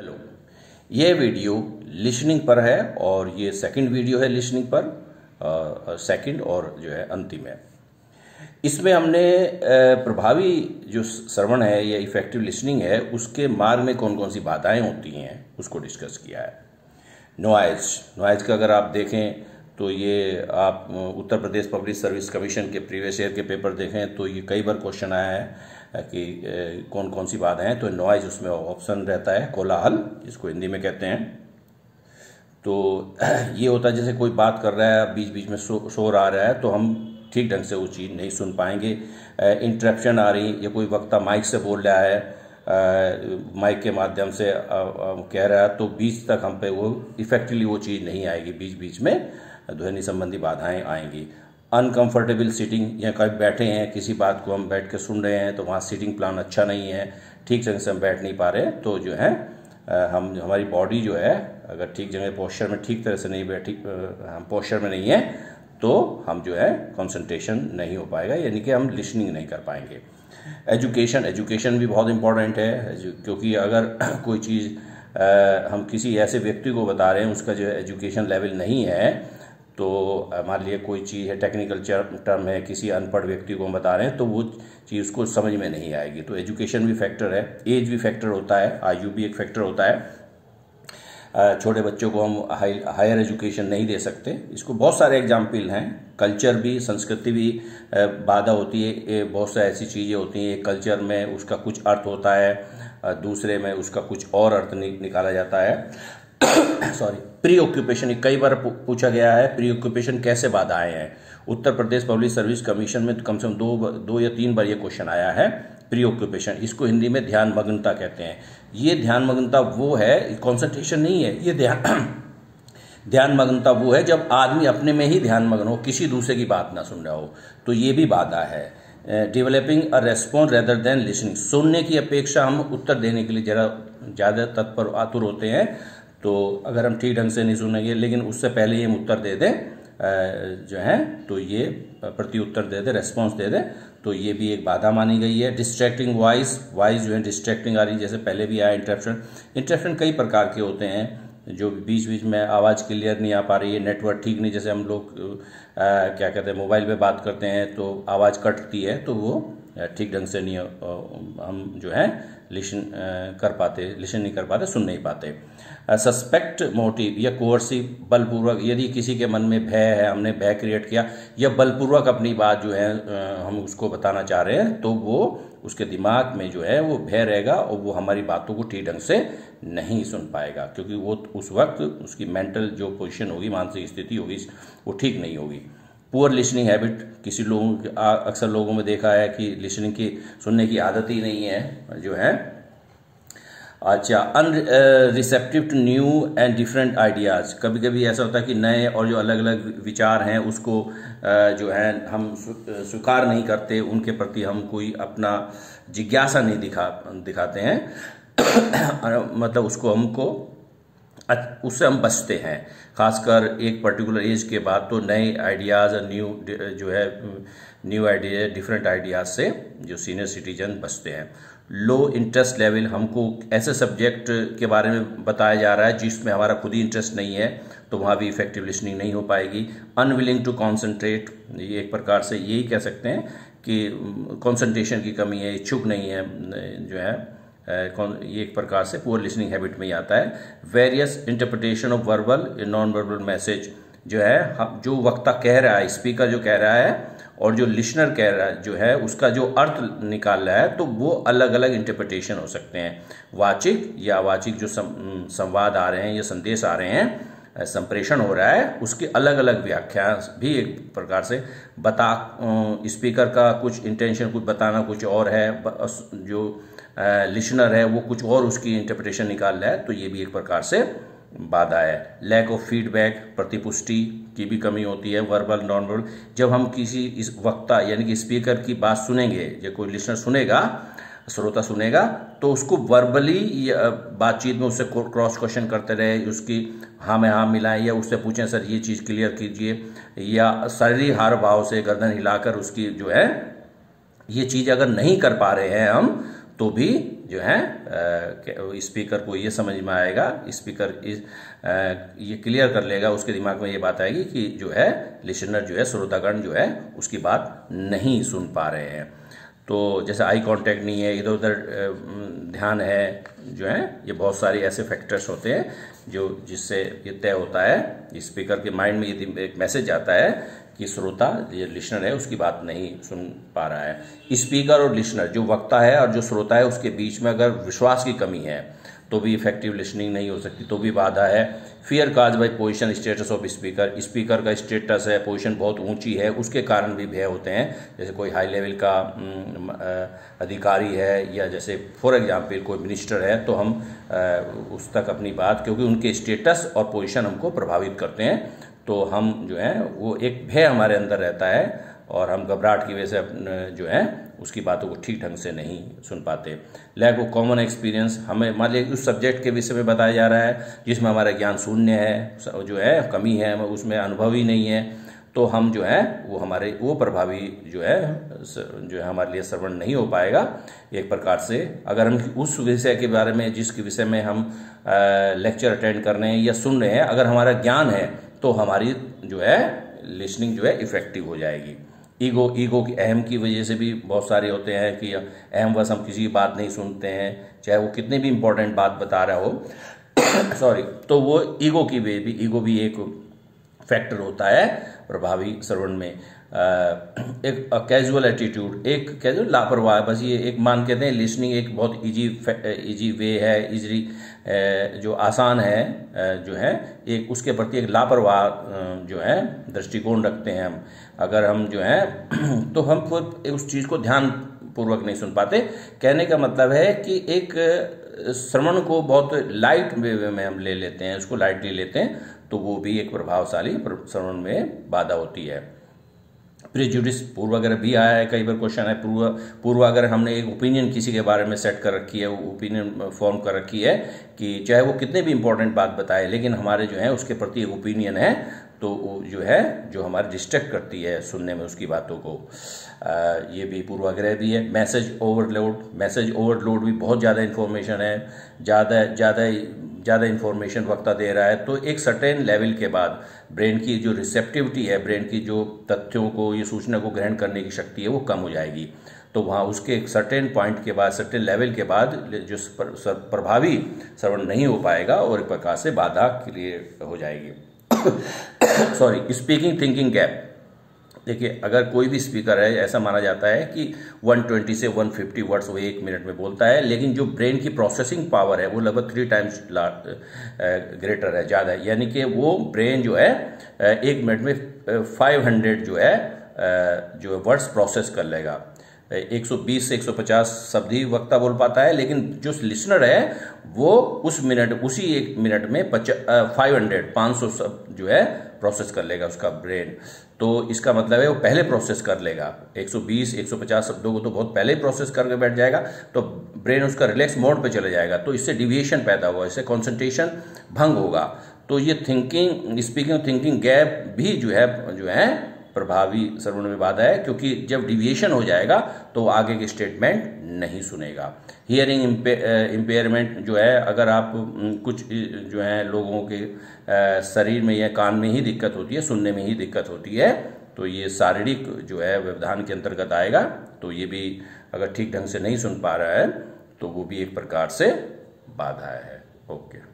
Hello, ये video listening पर है और ये सेकंड वीडियो है लिसनिंग पर, सेकंड और जो है अंतिम है। इसमें हमने प्रभावी जो श्रवण है या इफेक्टिव लिसनिंग है उसके मार्ग में कौन कौन सी बाधाएं होती हैं उसको डिस्कस किया है। नॉइज का अगर आप देखें तो ये आप Uttar Pradesh public service commission के प्रीवियस ईयर के पेपर देखें तो ये कई बार क्वेश्चन आया है कि कौन कौन सी बाधाएं हैं। तो नॉइज उसमें ऑप्शन रहता है, कोलाहल जिसको हिंदी में कहते हैं। तो ये होता है जैसे कोई बात कर रहा है, बीच बीच में शोर आ रहा है तो हम ठीक ढंग से वो चीज़ नहीं सुन पाएंगे। इंटरप्शन आ रही या कोई वक्ता माइक से बोल रहा है, माइक के माध्यम से कह रहा है तो बीच तक हम पे वो इफेक्टिवली वो चीज़ नहीं आएगी, बीच बीच में ध्वनि संबंधी बाधाएं आएंगी। अनकंफर्टेबल सीटिंग, या कहीं बैठे हैं किसी बात को हम बैठ के सुन रहे हैं तो वहाँ सीटिंग प्लान अच्छा नहीं है, ठीक ढंग से हम बैठ नहीं पा रहे, तो जो है हमारी बॉडी जो है अगर ठीक जगह पोस्चर में ठीक तरह से नहीं बैठी, हम पोस्चर में नहीं है तो हम जो है कंसंट्रेशन नहीं हो पाएगा, यानी कि हम लिसनिंग नहीं कर पाएंगे। एजुकेशन भी बहुत इंपॉर्टेंट है, क्योंकि अगर कोई चीज़ हम किसी ऐसे व्यक्ति को बता रहे हैं उसका जो है एजुकेशन लेवल नहीं है, तो मान लिया कोई चीज़ है टेक्निकल टर्म है, किसी अनपढ़ व्यक्ति को हम बता रहे हैं तो वो चीज़ उसको समझ में नहीं आएगी। तो एजुकेशन भी फैक्टर है, एज भी फैक्टर होता है, आयु भी एक फैक्टर होता है। छोटे बच्चों को हम हायर एजुकेशन नहीं दे सकते। इसको बहुत सारे एग्जाम्पल हैं। कल्चर भी, संस्कृति भी बाधा होती है। बहुत सारी ऐसी चीज़ें होती हैं, कल्चर में उसका कुछ अर्थ होता है, दूसरे में उसका कुछ और अर्थ निकाला जाता है। सॉरी, प्री ऑक्यूपेशन कई बार पूछा गया है, प्री ऑक्यूपेशन कैसे बाधाएं हैं। Uttar Pradesh public service commission में कम से कम दो या तीन बार ये क्वेश्चन आया है। प्री ऑक्यूपेशन, इसको हिंदी में ध्यान मग्नता कहते हैं। ये ध्यान मग्नता वो है, कंसंट्रेशन नहीं है, ये ध्यान मग्नता वो है जब आदमी अपने में ही ध्यान मग्न हो, किसी दूसरे की बात ना सुन रहा हो, तो ये भी बाधा है। Developing a response rather than listening, सुनने की अपेक्षा हम उत्तर देने के लिए जरा ज़्यादा तत्पर आतुर होते हैं। तो अगर हम ठीक ढंग से नहीं सुनेंगे लेकिन उससे पहले ही हम उत्तर दे दें जो है, तो ये प्रति उत्तर दे दे, रेस्पॉन्स दे दे, तो ये भी एक बाधा मानी गई है। डिस्ट्रैक्टिंग वॉइस जो है डिस्ट्रैक्टिंग आ रही है, जैसे पहले भी आया। इंटरप्शन कई प्रकार के होते हैं, जो बीच बीच में आवाज़ क्लियर नहीं आ पा रही है, नेटवर्क ठीक नहीं, जैसे हम लोग क्या कहते हैं मोबाइल पे बात करते हैं तो आवाज़ कटती है, तो वो ठीक ढंग से नहीं हम जो है लिसन नहीं कर पाते, सुन नहीं पाते। सस्पेक्ट मोटिव या कोर्सिव, बलपूर्वक, यदि किसी के मन में भय है, हमने भय क्रिएट किया या बलपूर्वक अपनी बात जो है हम उसको बताना चाह रहे हैं, तो वो उसके दिमाग में जो है वो भय रहेगा और वो हमारी बातों को ठीक ढंग से नहीं सुन पाएगा, क्योंकि वो उस वक्त उसकी मेंटल जो पोजीशन होगी, मानसिक स्थिति होगी, वो ठीक नहीं होगी। पुअर लिसनिंग हैबिट, किसी लोगों अक्सर लोगों में देखा है कि लिसनिंग की, सुनने की आदत ही नहीं है जो है। अच्छा, receptive to new and different ideas, कभी कभी ऐसा होता है कि नए और जो अलग अलग विचार हैं उसको जो है हम स्वीकार नहीं करते, उनके प्रति हम कोई अपना जिज्ञासा नहीं दिखाते हैं मतलब उससे हम बचते हैं। खासकर एक पर्टिकुलर एज के बाद तो नए आइडियाज़ और न्यू आइडिया, डिफरेंट आइडियाज़ से जो सीनियर सिटीजन बचते हैं। लो इंटरेस्ट लेवल, हमको ऐसे सब्जेक्ट के बारे में बताया जा रहा है जिसमें हमारा खुद ही इंटरेस्ट नहीं है, तो वहाँ भी इफेक्टिव लिसनिंग नहीं हो पाएगी। अनविलिंग टू कॉन्सेंट्रेट, ये एक प्रकार से यही कह सकते हैं कि कॉन्सेंट्रेशन की कमी है, इच्छुक नहीं है जो है, ये एक प्रकार से पुअर लिसनिंग हैबिट में ही आता है। Various interpretation of verbal non verbal message, जो है जो वक्ता कह रहा है, स्पीकर जो कह रहा है और जो लिसनर कह रहा है जो है, उसका जो अर्थ निकाल रहा है, तो वो अलग अलग इंटरप्रिटेशन हो सकते हैं। वाचिक या अवाचिक जो संवाद आ रहे हैं या संदेश आ रहे हैं, संप्रेषण हो रहा है, उसकी अलग अलग व्याख्या भी एक प्रकार से स्पीकर का कुछ इंटेंशन कुछ बताना कुछ और है, जो लिसनर है वो कुछ और उसकी इंटरप्रिटेशन निकाल रहा है, तो ये भी एक प्रकार से बाधा है। लैक ऑफ फीडबैक, प्रतिपुष्टि की भी कमी होती है। वर्बल नॉन वर्बल, जब हम किसी इस वक्ता यानी कि स्पीकर की बात सुनेंगे, जब कोई लिसनर सुनेगा, श्रोता सुनेगा, तो उसको वर्बली बातचीत में उससे क्रॉस क्वेश्चन करते रहे, उसकी हाँ में हाँ मिलाएं या उससे पूछें सर ये चीज़ क्लियर कीजिए, या शारीरिक हाव भाव से गर्दन हिलाकर उसकी जो है ये चीज़ अगर नहीं कर पा रहे हैं हम, तो भी जो है स्पीकर को ये समझ में आएगा, स्पीकर ये क्लियर कर लेगा, उसके दिमाग में ये बात आएगी कि जो है लिसनर जो है, श्रोतागण जो है उसकी बात नहीं सुन पा रहे हैं। तो जैसे आई कांटेक्ट नहीं है, इधर उधर ध्यान है, जो है ये बहुत सारे ऐसे फैक्टर्स होते हैं जिससे ये तय होता है, स्पीकर के माइंड में ये एक मैसेज आता है कि श्रोता, ये लिसनर है, उसकी बात नहीं सुन पा रहा है। स्पीकर और लिसनर, जो वक्ता है और जो श्रोता है, उसके बीच में अगर विश्वास की कमी है तो भी इफेक्टिव लिसनिंग नहीं हो सकती, तो भी बाधा है। Fear cause by position status of speaker, speaker का स्टेटस है, पोजीशन बहुत ऊंची है, उसके कारण भी भय होते हैं। जैसे कोई हाई लेवल का अधिकारी है, या जैसे फॉर एग्जांपल कोई मिनिस्टर है, तो हम उस तक अपनी बात, क्योंकि उनके स्टेटस और पोजीशन हमको प्रभावित करते हैं, तो हम जो है वो एक भय हमारे अंदर रहता है और हम घबराहट की वजह से जो है उसकी बातों को ठीक ढंग से नहीं सुन पाते। लैक ऑफ कॉमन एक्सपीरियंस, हमें मान लीजिए उस सब्जेक्ट के विषय में बताया जा रहा है जिसमें हमारा ज्ञान शून्य है, जो है कमी है, उसमें अनुभव ही नहीं है, तो हम जो है वो प्रभावी जो है हमारे लिए श्रवण नहीं हो पाएगा एक प्रकार से। अगर हम उस विषय के बारे में, जिसके विषय में हम लेक्चर अटेंड कर रहे हैं या सुन रहे हैं, अगर हमारा ज्ञान है तो हमारी जो है लिसनिंग जो है इफेक्टिव हो जाएगी। ईगो की अहम की वजह से भी बहुत सारे होते हैं कि अहम वश हम किसी की बात नहीं सुनते हैं, चाहे वो कितने भी इंपॉर्टेंट बात बता रहा हो सॉरी, तो वो ईगो भी एक फैक्टर होता है प्रभावी श्रवण में। एक कैजुअल एटीट्यूड, एक कैजुअल लापरवाह, बस ये एक मान कहते हैं लिसनिंग एक बहुत इजी वे है, इजी जो आसान है, जो है एक उसके प्रति एक लापरवाह जो है दृष्टिकोण रखते हैं हम। अगर हम जो है तो हम फिर उस चीज़ को ध्यान पूर्वक नहीं सुन पाते। कहने का मतलब है कि एक श्रवण को बहुत लाइट वे में हम ले लेते हैं, उसको लाइटली लेते हैं, तो वो भी एक प्रभावशाली श्रवण में बाधा होती है। प्रिजुडिस, पूर्व अगर भी आया है, कई बार क्वेश्चन है, पूर्व अगर हमने एक ओपिनियन किसी के बारे में सेट कर रखी है, ओपिनियन फॉर्म कर रखी है कि चाहे वो कितने भी इंपॉर्टेंट बात बताए, लेकिन हमारे जो है उसके प्रति एक ओपिनियन है, तो जो है जो हमारे डिस्ट्रैक्ट करती है सुनने में उसकी बातों को, ये भी पूर्वाग्रह भी है। मैसेज ओवरलोड भी बहुत ज़्यादा इन्फॉर्मेशन है, ज़्यादा इन्फॉर्मेशन वक्ता दे रहा है, तो एक सर्टेन लेवल के बाद ब्रेन की जो रिसेप्टिविटी है, ब्रेन की जो तथ्यों को, ये सूचना को ग्रहण करने की शक्ति है, वो कम हो जाएगी। तो वहाँ उसके एक सर्टेन पॉइंट के बाद, सर्टेन लेवल के बाद जो प्रभावी श्रवण नहीं हो पाएगा और एक प्रकार से बाधा क्रिएट हो जाएगी। Sorry, speaking thinking gap. देखिए, अगर कोई भी स्पीकर है, ऐसा माना जाता है कि 120 से 150 वर्ड्स वो 1 मिनट में बोलता है, लेकिन जो ब्रेन की प्रोसेसिंग पावर है वो लगभग 3 टाइम्स ग्रेटर है, ज़्यादा है। यानी कि वो ब्रेन जो है 1 मिनट में 500 जो वर्ड्स प्रोसेस कर लेगा। 120 से 150 शब्द ही वक्ता बोल पाता है, लेकिन जो लिसनर है वो उसी 1 मिनट में 500 शब्द जो है प्रोसेस कर लेगा उसका ब्रेन। तो इसका मतलब है वो पहले प्रोसेस कर लेगा, 120-150 शब्दों को तो बहुत पहले ही प्रोसेस करके बैठ जाएगा, तो ब्रेन उसका रिलैक्स मोड पे चले जाएगा, तो इससे डिविएशन पैदा होगा, इससे कंसंट्रेशन भंग होगा। तो ये स्पीकिंग थिंकिंग गैप भी जो है प्रभावी श्रवण में बाधा है, क्योंकि जब डिविएशन हो जाएगा तो आगे के स्टेटमेंट नहीं सुनेगा। हियरिंग इम्पेयरमेंट जो है, अगर आप कुछ जो है लोगों के शरीर में या कान में ही दिक्कत होती है, सुनने में ही दिक्कत होती है, तो ये शारीरिक जो है व्यवधान के अंतर्गत आएगा। तो ये भी अगर ठीक ढंग से नहीं सुन पा रहा है तो वो भी एक प्रकार से बाधा है। ओके।